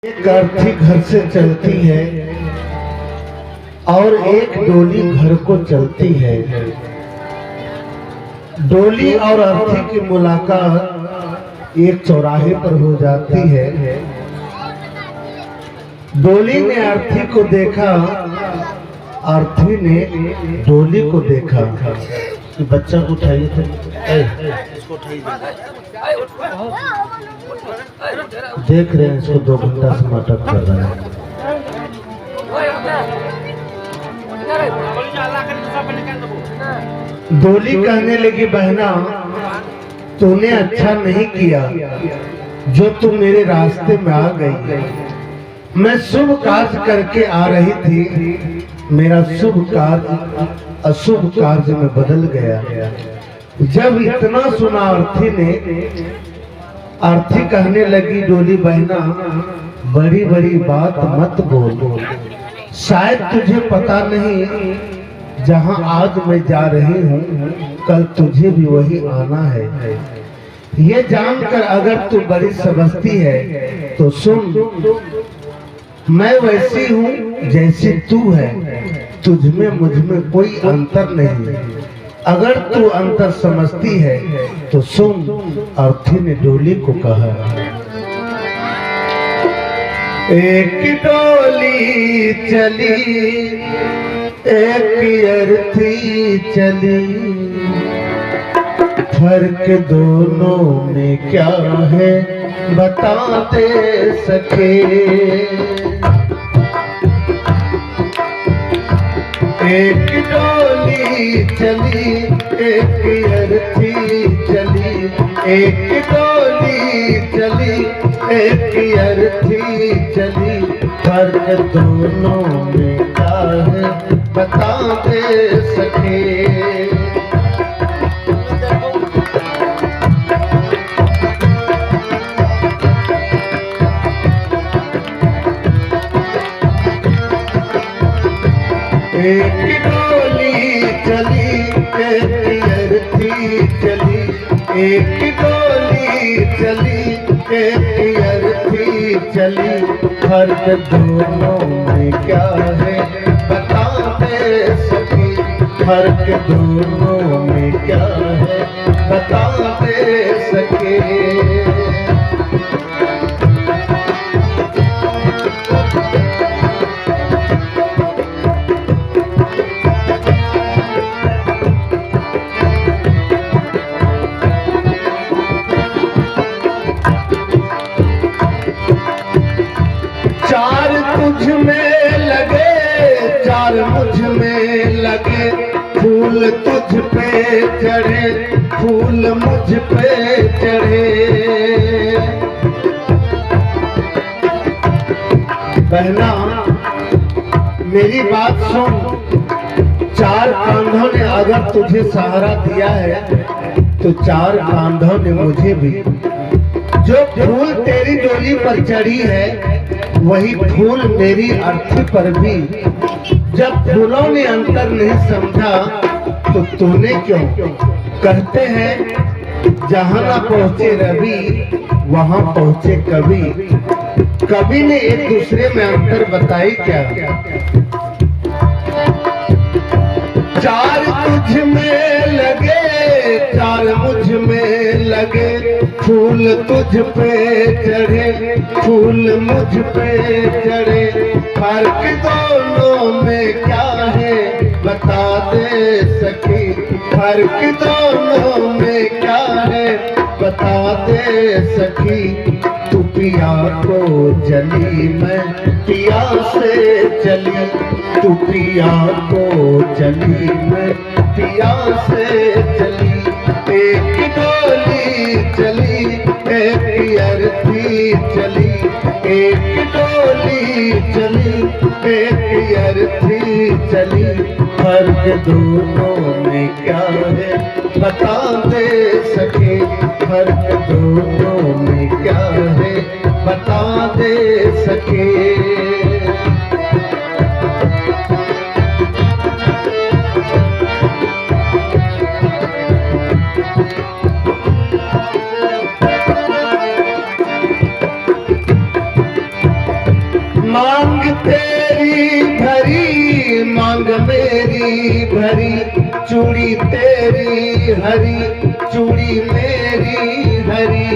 एक अर्थी घर से चलती है और एक डोली घर को चलती है। डोली और अर्थी की मुलाकात एक चौराहे पर हो जाती है। डोली ने अर्थी को देखा, अर्थी ने डोली को देखा। बच्चा को उठाइए थे, इसको उठाइए। देख रहे हैं इसको 2 घंटा से नाटक कर रहा है। डोली कहने लगी, बहना तूने अच्छा नहीं किया जो तू मेरे रास्ते में आ गई। मैं शुभ कार्य करके आ रही थी, मेरा शुभ कार्य अशुभ कार्य में बदल गया। जब इतना सुना अर्थी ने, अर्थी कहने लगी, डोली बहना बड़ी बड़ी बात मत बोल, शायद तुझे पता नहीं जहां आज मैं जा रही हूँ कल तुझे भी वही आना है। ये जानकर अगर तू बड़ी समझती है तो सुन, मैं वैसी हूँ जैसी तू है, तुझमें मुझमें कोई अंतर नहीं। अगर तू अंतर समझती है तो सुन। अर्थी ने डोली को कहा, एक डोली चली एक अर्थी चली, फर्क दोनों में क्या है बताते सके। एक डोली चली एक अर्थी चली, एक डोली चली एक अर्थी चली, फर्क दोनों में क्या है बता दे सके। एक डोली चली एक अर्थी चली, एक डोली चली एक अर्थी चली, फर्क दोनों में क्या है बता दे सके। फर्क दोनों में क्या है बता दे सके। चार तुझ में लगे चार मुझ में लगे, फूल तुझ पे चढ़े फूल मुझ पे चढ़े। बहना मेरी बात सुन, चार कांधों ने अगर तुझे सहारा दिया है तो चार कांधों ने मुझे भी। जो फूल तेरी डोली पर चढ़ी है वही फूल मेरी अर्थी पर भी। जब फूलों ने अंतर नहीं समझा तो तूने क्यों। कहते हैं जहां ना पहुंचे रवि वहां पहुंचे कवि। कवि ने एक दूसरे में अंतर बताई क्या। चार तुझ में लगे चार मुझ में लगे, फूल तुझ पे चढ़े फूल मुझ पे चढ़े, फर्क दोनों में क्या है बता दे सकी। फर्क दोनों में क्या है बता दे सकी। तू पिया को जली मैं पिया से चली, तू पिया को जली मैं पिया से चली। एक डोली चली एक अर्थी चली, एक डोली चली एक अर्थी चली, फर्क दोनों में क्या है बता दे सके। फर्क दोनों में क्या है बता दे सके। मांग तेरी भरी मांग मेरी भरी, चूड़ी तेरी हरी चूड़ी मेरी हरी।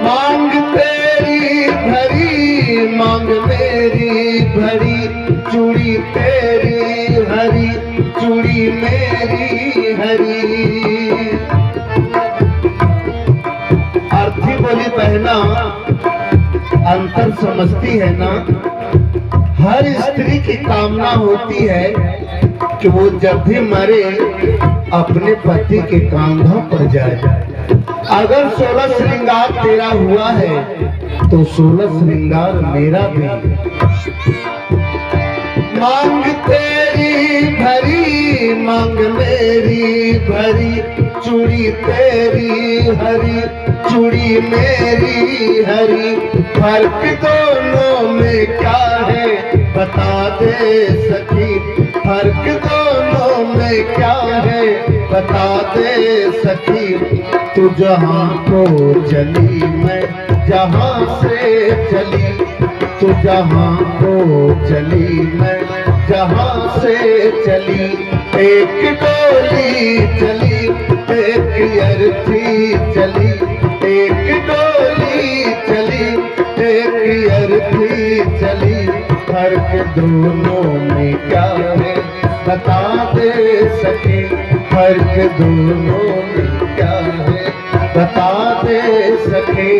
मांग तेरी भरी मांग मेरी भरी, चूड़ी तेरी हरी चूड़ी मेरी हरी। अर्थी बोली बहना अंतर समझती है ना। हर स्त्री की कामना होती है कि वो जब भी मरे अपने पति के कांधों पर जाए। अगर 16 श्रृंगार तेरा हुआ है तो 16 श्रृंगार मेरा भी। मांग तेरी भरी मांग मेरी भरी, चूड़ी तेरी हरी चूड़ी मेरी हरी। फर्क दोनों में क्या है बता दे सखी, फर्क दोनों में क्या है बता दे सखी। तू जहाँ को चली मैं जहाँ से चली, तू जहाँ को चली मैं जहाँ से चली। एक डोली चली एक अर्थी चली, एक डोली चली एक अर्थी चली। फर्क दोनों में क्या है बता दे सके, फर्क दोनों में क्या है बता दे सके।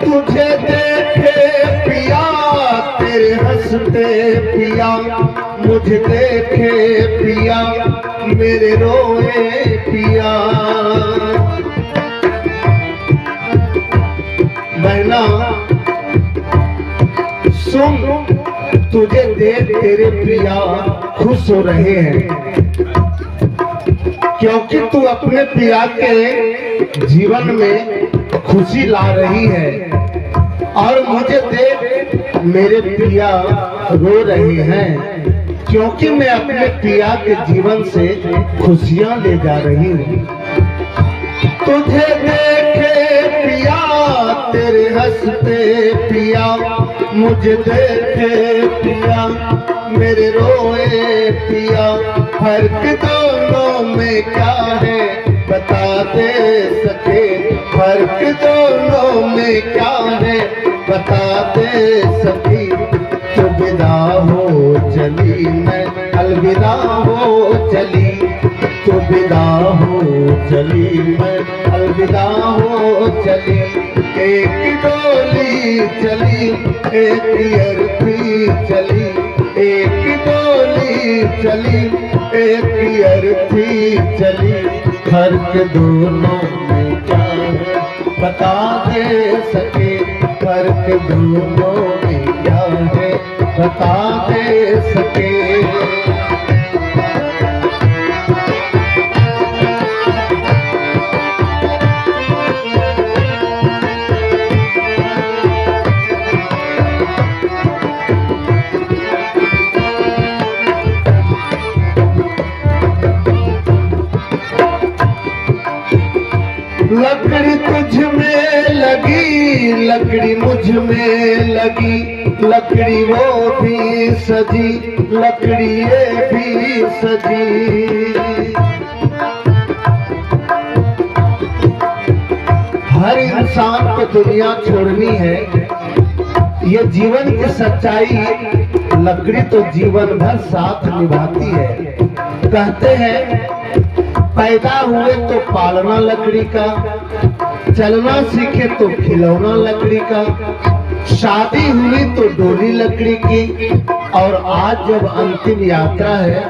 तुझे देखे पिया तेरे हंसते पिया, मुझे देखे पिया मेरे रोए पिया। बहना सुन, तुझे देख तेरे पिया खुश हो रहे हैं क्योंकि तू अपने पिया के जीवन में खुशी ला रही है। और मुझे देख मेरे पिया रो रहे हैं क्योंकि मैं अपने पिया के जीवन से खुशियां ले जा रही हूँ। तुझे देखे पिया तेरे हंसते पिया, मुझे देखे पिया मेरे रोए पिया। फर्क दोनों में क्या है बता दे सके, फर्क दोनों में क्या है बता दे सकी। तो विदा हो चली मैं अलविदा हो चली, तो विदा हो चली मैं अलविदा हो चली। एक डोली चली एक अर्थी चली, एक डोली चली एक अर्थी चली। फर्क दोनों में क्या है बता दे सके, फर्क दोनों में क्या है बता दे सके। लकड़ी तुझ में लगी लकड़ी मुझ में लगी, लकड़ी वो भी सजी लकड़ी ये भी सजी। हर इंसान को दुनिया छोड़नी है, ये जीवन की सच्चाई। लकड़ी तो जीवन भर साथ निभाती है। कहते हैं पैदा हुए तो पालना लकड़ी का, चलना सीखे तो खिलौना लकड़ी का, शादी हुई तो डोली लकड़ी की, और आज जब अंतिम यात्रा है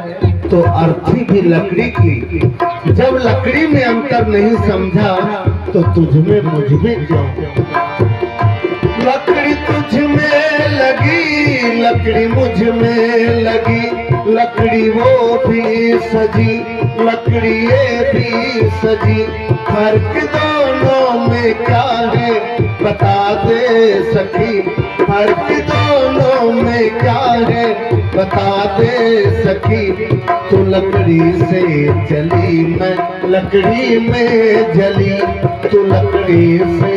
तो अर्थी भी लकड़ी की। जब लकड़ी में अंतर नहीं समझा तो तुझ में मुझ में क्यों। लकड़ी तुझ में लगी लकड़ी मुझ में लगी, लकड़ी वो भी सजी लकड़ी ये भी सजी। फर्क दोनों में क्या है बता दे सखी फर्क दोनों में क्या है, बता दे सखी। तू लकड़ी से चली मैं लकड़ी में जली, तू लकड़ी से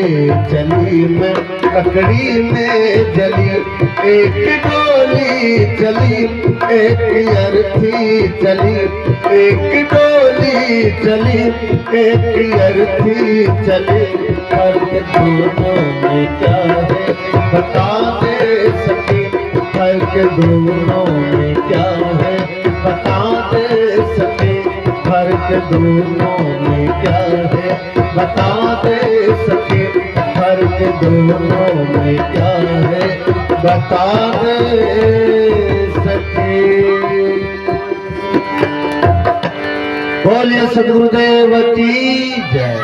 चली मैं लकड़ी में जली। एक डोली चली एक अर्थी चली, एक डोली चली एक अर्थी चली। फर्क दोनों में क्या है, बता दे सखी फर्क दोनों में क्या है, बता दे सखी फर्क दोनों में क्या है, बता दे सखी फर्क दोनों में क्या है, बता दे सखी। बोलिए सद्गुरुदेव की जय।